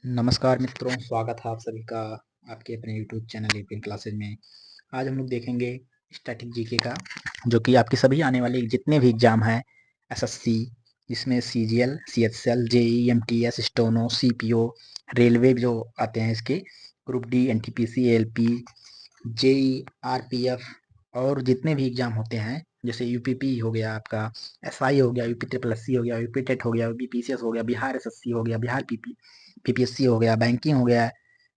नमस्कार मित्रों, स्वागत है आप सभी का आपके अपने यूट्यूब चैनल एपीएन क्लासेज में। आज हम लोग देखेंगे स्टैटिक जीके का, जो कि आपके सभी आने वाले जितने भी एग्जाम हैं एसएससी, जिसमें CGL, CHL, JE, MTS, steno, CPO, railway जो आते हैं इसके, group D, NTPC, ALP, JE, RPF और जितने भी एग्जाम होते हैं, जैसे यूपीपी हो गया, आपका एसआई हो गया, यूपी ट्रिपल एससी हो गया, यूपी टेट हो गया, बीपीसीएस हो गया, बिहार एसएससी हो गया, बिहार पीपीएससी हो गया, बैंकिंग हो गया,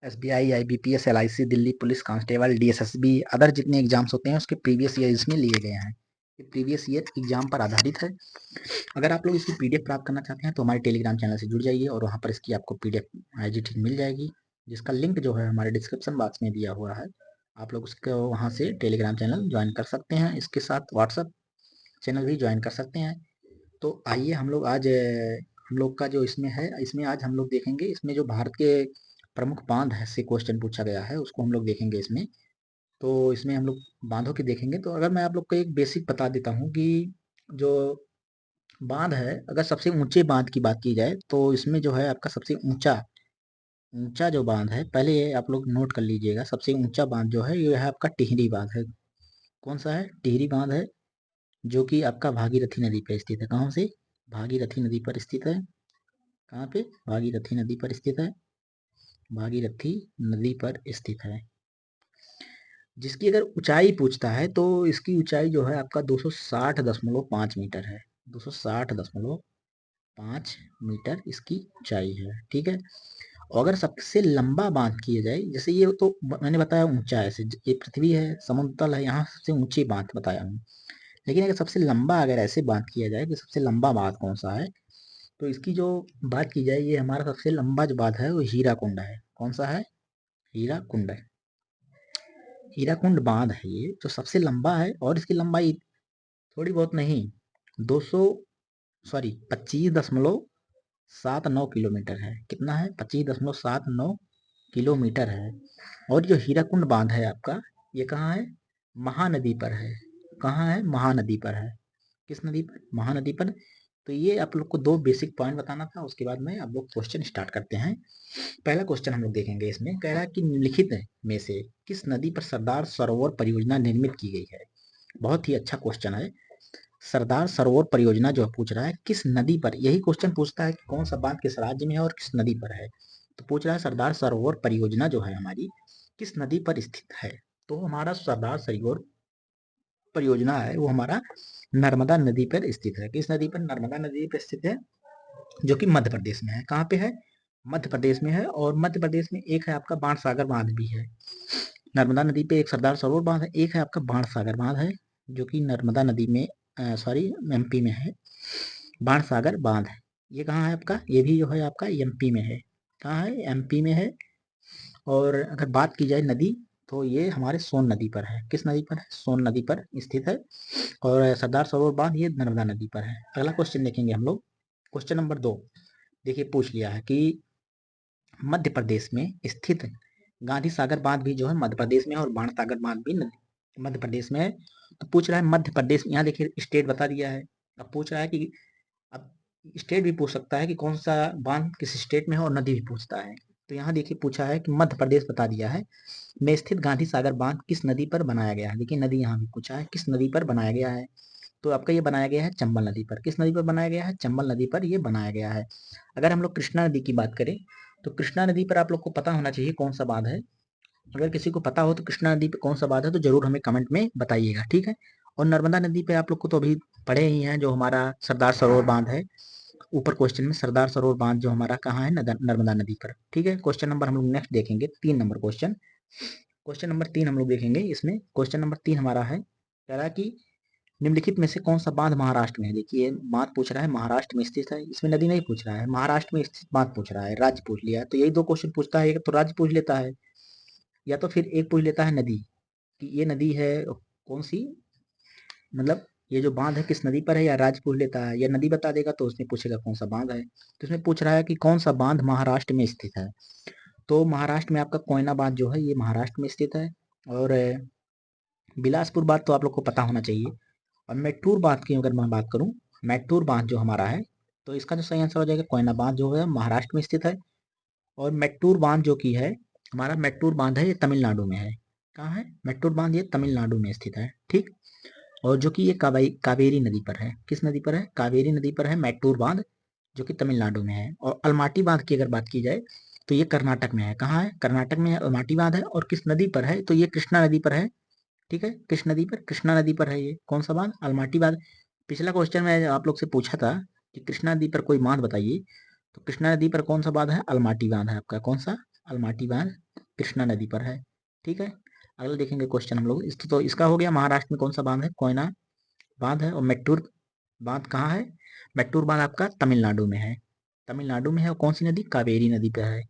SBI, IBPS, LIC, Delhi police constable, DSSB, other जितने एग्जाम्स होते हैं उसके प्रीवियस ईयर इसमें लिए गए हैं। ये प्रीवियस ईयर एग्जाम पर आधारित है। अगर आप लोग इसकी पीडीएफ प्राप्त करना चाहते हैं तो हमारे टेलीग्राम चैनल से जुड़ जाइए और वहाँ पर इसकी आपको पीडीएफ एज मिल जाएगी, जिसका लिंक जो है हमारे डिस्क्रिप्शन बॉक्स में दिया हुआ है। आप लोग उसको वहाँ से टेलीग्राम चैनल ज्वाइन कर सकते हैं, इसके साथ व्हाट्सअप चैनल भी ज्वाइन कर सकते हैं। तो आइए हम लोग आज हम लोग का जो इसमें है, इसमें आज हम लोग देखेंगे, इसमें जो भारत के प्रमुख बांध है से क्वेश्चन पूछा गया है उसको हम लोग देखेंगे इसमें। तो इसमें हम लोग बांधों की देखेंगे। तो अगर मैं आप लोग को एक बेसिक बता देता हूँ कि जो बांध है, अगर सबसे ऊंचे बांध की बात की जाए तो इसमें जो है आपका सबसे ऊंचा ऊंचा जो बांध है, पहले ये आप लोग नोट कर लीजिएगा। सबसे ऊंचा बांध जो है ये है आपका टिहरी बांध है। कौन सा है? टिहरी बांध है, जो कि आपका भागीरथी नदी पर स्थित है। कहाँ से? भागीरथी नदी पर स्थित है। कहाँ पे? भागीरथी नदी पर स्थित है। भागीरथी नदी पर स्थित है, जिसकी अगर ऊंचाई पूछता है तो इसकी ऊंचाई जो है आपका 260.5 मीटर है। 260.5 मीटर इसकी ऊंचाई है, ठीक है। और अगर सबसे लंबा बांध किया जाए, जैसे ये तो मैंने बताया ऊंचा है, ये पृथ्वी है, समुद्र है, यहाँ सबसे ऊंची बांध बताया हूँ। लेकिन अगर सबसे लंबा, अगर ऐसे बात किया जाए कि सबसे लंबा बांध कौन सा है, तो इसकी जो बात की जाए, ये हमारा सबसे लंबा जो बांध है वो हीराकुंड है। कौन सा है? हीराकुंड है। हीराकुंड बांध है ये जो सबसे लंबा है, और इसकी लंबाई थोड़ी बहुत नहीं, 200 सॉरी 25.79 किलोमीटर है। कितना है? 25.79 किलोमीटर है। और जो हीराकुंड बांध है आपका, ये कहाँ है? महानदी पर है। कहाँ है? महानदी पर है। किस नदी पर? महानदी पर। तो ये आप लोग को दो बेसिक पॉइंट बताना था, उसके बाद में आप लोग क्वेश्चन स्टार्ट करते हैं। पहला क्वेश्चन हम लोग देखेंगे, इसमें कह रहा है कि निम्नलिखित में से किस नदी पर सरदार सरोवर परियोजना निर्मित की गई है। बहुत ही अच्छा क्वेश्चन है। सरदार सरोवर परियोजना जो पूछ रहा है किस नदी पर, यही क्वेश्चन पूछता है कि कौन सा बांध किस राज्य में है और किस नदी पर है। तो पूछ रहा है सरदार सरोवर परियोजना जो है हमारी किस नदी पर स्थित है। तो हमारा सरदार सरोवर परियोजना है वो हमारा नर्मदा नदी पर स्थित है। किस नदी पर? नर्मदा नदी पर स्थित है, जो कि मध्य प्रदेश में है। कहाँ पे है? मध्य प्रदेश में है। और मध्य प्रदेश में एक है आपका बाणसागर बांध भी है। नर्मदा नदी पे एक सरदार सरोवर बांध है, एक है आपका बाणसागर बांध है, जो कि नर्मदा नदी में सॉरी एमपी में है। बाणसागर बांध है, ये कहाँ है आपका? ये भी जो है आपका एमपी में है। कहाँ है? एमपी में है। और अगर बात की जाए नदी, तो ये हमारे सोन नदी पर है। किस नदी पर है? सोन नदी पर स्थित है। और सरदार सरोवर बांध ये नर्मदा नदी पर है। अगला क्वेश्चन देखेंगे हम लोग, क्वेश्चन नंबर 2। देखिए पूछ लिया है कि मध्य प्रदेश में स्थित गांधी सागर बांध भी जो है मध्य प्रदेश में है, और बाण सागर बांध भी मध्य प्रदेश में है। तो पूछ रहा है मध्य प्रदेश, यहाँ देखिए स्टेट बता दिया है। अब पूछ रहा है कि अब स्टेट भी पूछ सकता है कि कौन सा बांध किस स्टेट में है, और नदी भी पूछता है। तो यहाँ देखिए पूछा है कि मध्य प्रदेश बता दिया है में स्थित गांधी सागर बांध किस नदी पर बनाया गया है। देखिए नदी यहाँ भी पूछा है, किस नदी पर बनाया गया है। तो आपका ये बनाया गया है चंबल नदी पर। किस नदी पर बनाया गया है? चंबल नदी पर ये बनाया गया है। अगर हम लोग कृष्णा नदी की बात करें, तो कृष्णा नदी पर आप लोग को पता होना चाहिए कौन सा बांध है। अगर किसी को पता हो तो कृष्णा नदी पे कौन सा बांध है तो जरूर हमें कमेंट में बताइएगा, ठीक है। और नर्मदा नदी पे आप लोग को तो अभी पढ़े ही हैं, जो हमारा सरदार सरोवर बांध है। ऊपर क्वेश्चन में सरदार सरोवर बांध जो हमारा कहाँ है? नर्मदा नदी पर, ठीक है। क्वेश्चन नंबर हम लोग नेक्स्ट देखेंगे, 3 नंबर क्वेश्चन। क्वेश्चन नंबर 3 हम लोग देखेंगे। इसमें क्वेश्चन नंबर 3 हमारा है, कह रहा है कि निम्नलिखित में से कौन सा बांध महाराष्ट्र में है। देखिए बांध पूछ रहा है महाराष्ट्र में स्थित है, इसमें नदी नहीं पूछ रहा है, महाराष्ट्र में स्थित बांध पूछ रहा है। राज्य पूछ लिया है, तो यही दो क्वेश्चन पूछता है, एक तो राज्य पूछ लेता है, या तो फिर एक पूछ लेता है नदी, कि ये नदी है कौन सी, मतलब ये जो बांध है किस नदी पर है, या राज्य पूछ लेता है, या नदी बता देगा तो उसमें पूछेगा कौन सा बांध है। तो इसमें पूछ रहा है कि कौन सा बांध महाराष्ट्र में स्थित है। तो महाराष्ट्र में आपका कोयना बांध जो है ये महाराष्ट्र में स्थित है। और बिलासपुर बांध तो आप लोग को पता होना चाहिए। और मेट्टूर बांध की अगर मैं बात करूं, मेट्टूर बांध जो हमारा है, तो इसका जो सही आंसर हो जाएगा कोयना बांध जो है महाराष्ट्र में स्थित है। और मैट्टूर बांध जो कि है हमारा, मैट्टूर बांध है ये तमिलनाडु में है। कहाँ है मैट्टूर बांध? ये तमिलनाडु में स्थित है, ठीक। और जो कि ये कावेरी नदी पर है। किस नदी पर है? कावेरी नदी पर है मैट्टूर बांध, जो कि तमिलनाडु में है। और अलमाटी बांध की अगर बात की जाए तो ये कर्नाटक में है। कहाँ है? कर्नाटक में है अलमाटी बांध है। और किस नदी पर है? तो ये कृष्णा नदी पर है, ठीक है। किस नदी पर? कृष्णा नदी पर है ये। कौन सा बांध? अलमाटी बांध। पिछला क्वेश्चन में आप लोग से पूछा था कि कृष्णा नदी पर कोई बांध बताइए, तो कृष्णा नदी पर कौन सा बांध है? अलमाटी बांध है आपका। कौन सा? अलमाटी बांध कृष्णा नदी पर है, ठीक है। अगला देखेंगे क्वेश्चन हम लोग। तो इसका हो गया महाराष्ट्र में कौन सा बांध है? कोयना बांध है। और मैट्टूर बांध कहाँ है? मैट्टूर बांध आपका तमिलनाडु में है। तमिलनाडु में है। और कौन सी नदी? कावेरी नदी पे है।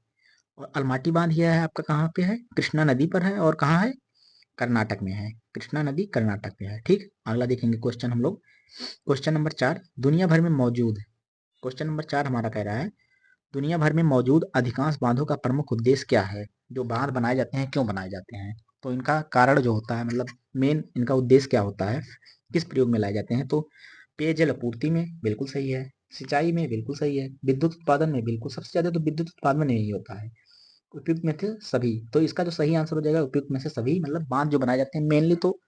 और अलमाटी बांध यह है आपका कहाँ पे है? कृष्णा नदी पर है। और कहाँ है? कर्नाटक में है। कृष्णा नदी कर्नाटक में है, ठीक। अगला देखेंगे क्वेश्चन हम लोग। क्वेश्चन नंबर 4, दुनिया भर में मौजूद। क्वेश्चन नंबर 4 हमारा कह रहा है दुनिया भर में मौजूद अधिकांश बांधों का प्रमुख उद्देश्य क्या है? जो बांध बनाए जाते हैं क्यों बनाए जाते हैं? तो इनका कारण जो होता है, मतलब मेन इनका उद्देश्य क्या होता है, किस प्रयोग में लाए जाते हैं? तो पेयजल आपूर्ति में बिल्कुल सही है, सिंचाई में बिल्कुल सही है, विद्युत उत्पादन में बिल्कुल, सबसे ज्यादा तो विद्युत उत्पादन में ही होता है। उपयुक्त में से सभी, तो इसका जो सही आंसर हो जाएगा उपयुक्त में से सभी। मतलब बांध जो बनाए जाते हैं मेनली तो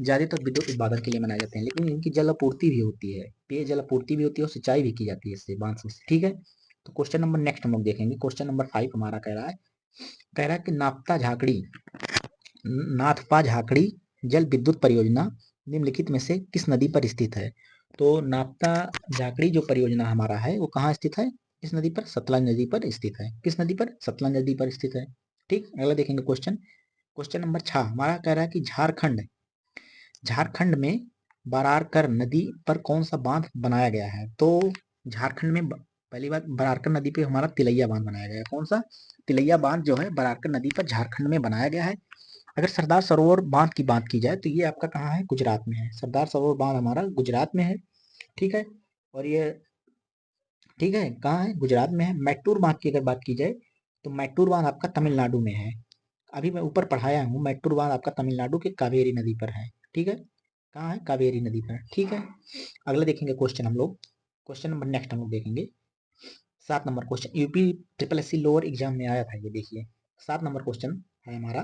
ज्यादातर विद्युत उत्पादन के लिए बनाए जाते हैं, लेकिन इनकी जल आपूर्ति भी होती है, पेयजल आपूर्ति भी होती है और सिंचाई भी की जाती है इससे, बांध से, ठीक है। तो क्वेश्चन नंबर नेक्स्ट हम लोग देखेंगे। क्वेश्चन नंबर 5 हमारा कह रहा है कि नाथपा झाकड़ी जल विद्युत परियोजना निम्नलिखित में से किस नदी पर स्थित है? तो नापता झाकड़ी जो परियोजना हमारा है वो कहाँ स्थित है? किस नदी पर? सतलज नदी पर स्थित है। किस नदी पर? सतलज नदी पर स्थित है, ठीक। अगला देखेंगे क्वेश्चन। क्वेश्चन नंबर 6 हमारा कह रहा है कि झारखंड में बरारकर नदी पर कौन सा बांध बनाया गया है? तो झारखंड में पहली बात, बरारकर नदी पे हमारा तिलैया बांध बनाया गया है। कौन सा? तिलैया बांध जो है बरारकर नदी पर झारखंड में बनाया गया है। अगर सरदार सरोवर बांध की बात की जाए तो ये आपका कहाँ है? गुजरात में है। सरदार सरोवर बांध हमारा गुजरात में है, ठीक है। और ये ठीक है कहाँ है? गुजरात में है। मैट्टूर बांध की अगर बात की जाए तो मैट्टूर बांध आपका तमिलनाडु में है। अभी मैं ऊपर पढ़ाया हूँ, मैट्टूर बांध आपका तमिलनाडु के कावेरी नदी पर है, ठीक है। कहाँ है? कावेरी नदी पर, ठीक है। अगला देखेंगे क्वेश्चन हम लोग। क्वेश्चन नंबर नेक्स्ट हम लोग देखेंगे 7 number question, UP triple SC lower exam में आया था ये, देखिए 7 नंबर क्वेश्चन है हमारा।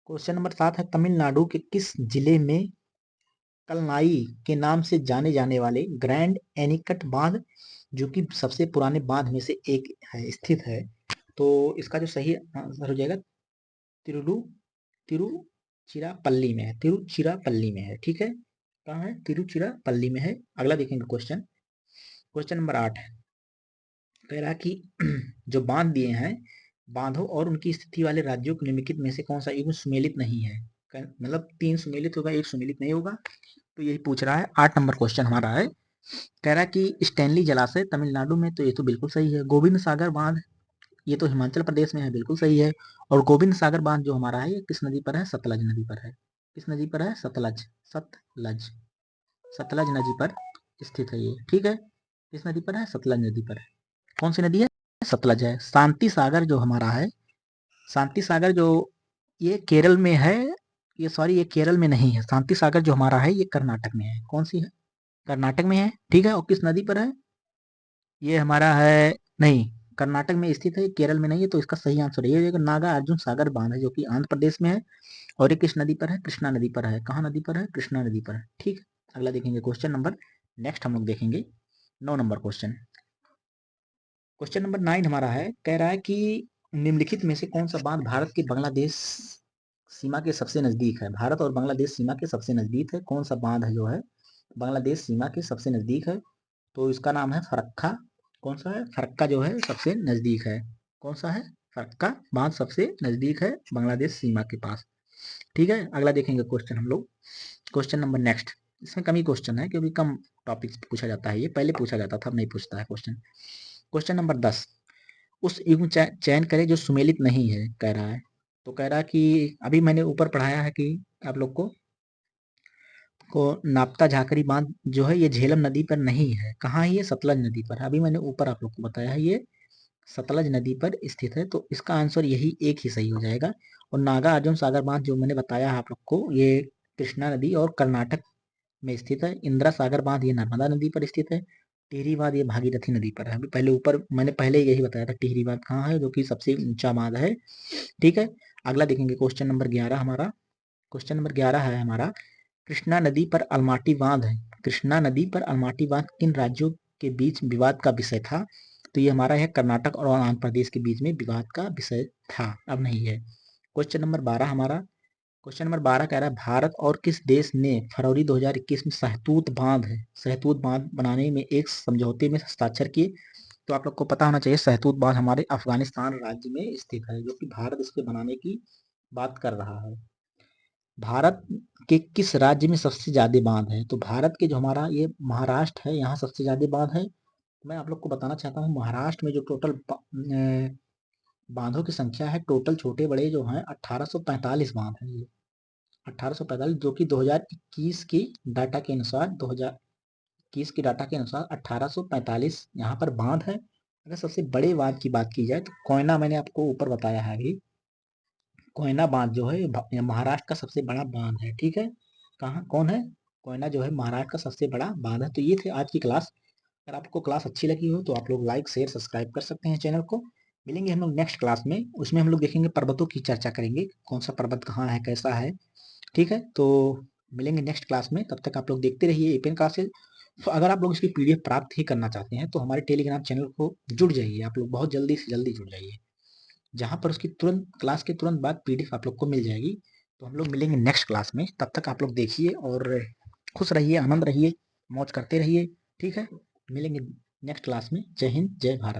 क्वेश्चन नंबर 7 है तमिलनाडु के किस जिले में कलनाई के नाम से जाने जाने वाले ग्रैंड एनीकट बांध, जो कि सबसे पुराने बांध में से एक है, स्थित है? तो इसका जो सही आंसर हो जाएगा तिरुलु तिरुचिरापल्ली में है। तिरुचिरापल्ली में है, ठीक है। कहाँ है? तिरुचिरापल्ली में है। अगला देखेंगे क्वेश्चन। क्वेश्चन नंबर 8 कह रहा है कि जो बांध दिए हैं, बांधों और उनकी स्थिति वाले राज्यों के निम्नलिखित में से कौन सा युग्म सुमेलित नहीं है? मतलब 3 सुमेलित होगा, 1 सुमेलित नहीं होगा, तो यही पूछ रहा है। 8 नंबर क्वेश्चन हमारा है, कह रहा है कि स्टैनली जलाशय तमिलनाडु में, तो ये तो बिल्कुल सही है। गोविंद सागर बांध ये तो हिमाचल प्रदेश में है, बिल्कुल सही है। और गोविंद सागर बांध जो हमारा है ये किस नदी पर है? सतलज नदी पर है। किस नदी पर है? सतलज, सतलज, सतलज नदी पर स्थित है ये, ठीक है। किस नदी पर है? सतलज नदी पर है। कौन सी नदी है? सतलज है। शांति सागर जो हमारा है, शांति सागर जो ये केरल में है, ये सॉरी ये केरल में नहीं है। शांति सागर जो हमारा है ये कर्नाटक में है। कौन सी है? कर्नाटक में है, ठीक है। और किस नदी पर है? ये हमारा है, नहीं, कर्नाटक में स्थित है, केरल में नहीं है। तो इसका सही आंसर ये हो जाएगा नागा अर्जुन सागर बांध है, जो कि आंध्र प्रदेश में है। और ये किस नदी पर है? कृष्णा नदी पर है। कहाँ नदी पर है? कृष्णा नदी पर है, ठीक। अगला देखेंगे क्वेश्चन नंबर नेक्स्ट हम लोग देखेंगे 9 नंबर क्वेश्चन। क्वेश्चन नंबर 9 हमारा है, कह रहा है कि निम्नलिखित में से कौन सा बांध भारत के बांग्लादेश सीमा के सबसे नजदीक है? भारत और बांग्लादेश सीमा के सबसे नजदीक है। कौन सा बांध है जो है बांग्लादेश सीमा के सबसे नजदीक है? तो इसका नाम है फरक्का। कौन सा है? फरक्का जो है सबसे नजदीक है। कौन सा है? फरक्का बांध सबसे नजदीक है बांग्लादेश सीमा के पास, ठीक है। अगला देखेंगे क्वेश्चन हम लोग। क्वेश्चन नंबर नेक्स्ट, इसमें कम ही क्वेश्चन है क्योंकि कम टॉपिक पूछा जाता है, ये पहले पूछा जाता था, अब नहीं पूछता है क्वेश्चन। क्वेश्चन नंबर 10, उस युग्म चयन करें जो सुमेलित नहीं है, कह रहा है। तो कह रहा है कि अभी मैंने ऊपर पढ़ाया है कि आप लोग को नापता झाकरी बांध जो है ये झेलम नदी पर नहीं है। कहाँ है ये? सतलज नदी पर। अभी मैंने ऊपर आप लोग को बताया है ये सतलज नदी पर स्थित है, तो इसका आंसर यही एक ही सही हो जाएगा। और नागा अर्जुन सागर बांध जो मैंने बताया है आप लोग को, ये कृष्णा नदी और कर्नाटक में स्थित है। इंदिरा सागर बांध ये नर्मदा नदी पर स्थित है। टिहरी बांध ये भागीरथी नदी पर है। अभी पहले ऊपर मैंने पहले यही बताया था टिहरी बांध कहाँ है, जो कि सबसे ऊंचा बांध है। ठीक है, अगला देखेंगे क्वेश्चन नंबर 11 हमारा। क्वेश्चन नंबर 11 है हमारा, कृष्णा नदी पर अलमाटी बांध है। कृष्णा नदी पर अलमाटी बांध किन राज्यों के बीच विवाद का विषय था? तो ये हमारा है कर्नाटक और आंध्र प्रदेश के बीच में विवाद का विषय था, अब नहीं है। क्वेश्चन नंबर 12 हमारा, क्वेश्चन नंबर 12 कह रहा है, भारत और किस देश ने फरवरी 2021 में सहतूत बांध बनाने में एक समझौते में हस्ताक्षर किए? तो आप लोग को पता होना चाहिए सहतूत बांध हमारे अफगानिस्तान राज्य में स्थित है, जो कि भारत इसके बनाने की बात कर रहा है। भारत के किस राज्य में सबसे ज्यादा बांध है? तो भारत के जो हमारा ये महाराष्ट्र है, यहाँ सबसे ज्यादा बांध है। मैं आप लोग को बताना चाहता हूँ, महाराष्ट्र में जो टोटल बांधों की संख्या है, टोटल छोटे बड़े जो हैं 1845 बांध है। ये 1845, जो कि 2021 की डाटा के अनुसार 2021 की डाटा के अनुसार 1845 यहाँ पर बांध है। अगर सबसे बड़े बांध की बात की जाए तो कोयना, मैंने आपको ऊपर बताया है अभी, कोयना बांध जो है ये महाराष्ट्र का सबसे बड़ा बांध है। ठीक है, कहाँ कौन है? कोयना जो है महाराष्ट्र का सबसे बड़ा बांध है। तो ये थे आज की क्लास। अगर आपको क्लास अच्छी लगी हो तो आप लोग लाइक शेयर सब्सक्राइब कर सकते हैं चैनल को। मिलेंगे हम लोग नेक्स्ट क्लास में, उसमें हम लोग देखेंगे पर्वतों की चर्चा करेंगे, कौन सा पर्वत कहाँ है, कैसा है। ठीक है, तो मिलेंगे नेक्स्ट क्लास में, तब तक आप लोग देखते रहिए एपीएन क्लासेस। तो अगर आप लोग इसकी पीडीएफ प्राप्त ही करना चाहते हैं तो हमारे टेलीग्राम चैनल को जुड़ जाइए, आप लोग बहुत जल्दी से जल्दी जुड़ जाइए, जहाँ पर उसकी तुरंत क्लास के तुरंत बाद पीडीएफ आप लोग को मिल जाएगी। तो हम लोग मिलेंगे नेक्स्ट क्लास में, तब तक आप लोग देखिए और खुश रहिए, आनंद रहिए, मौज करते रहिए। ठीक है, मिलेंगे नेक्स्ट क्लास में। जय हिंद, जय भारत।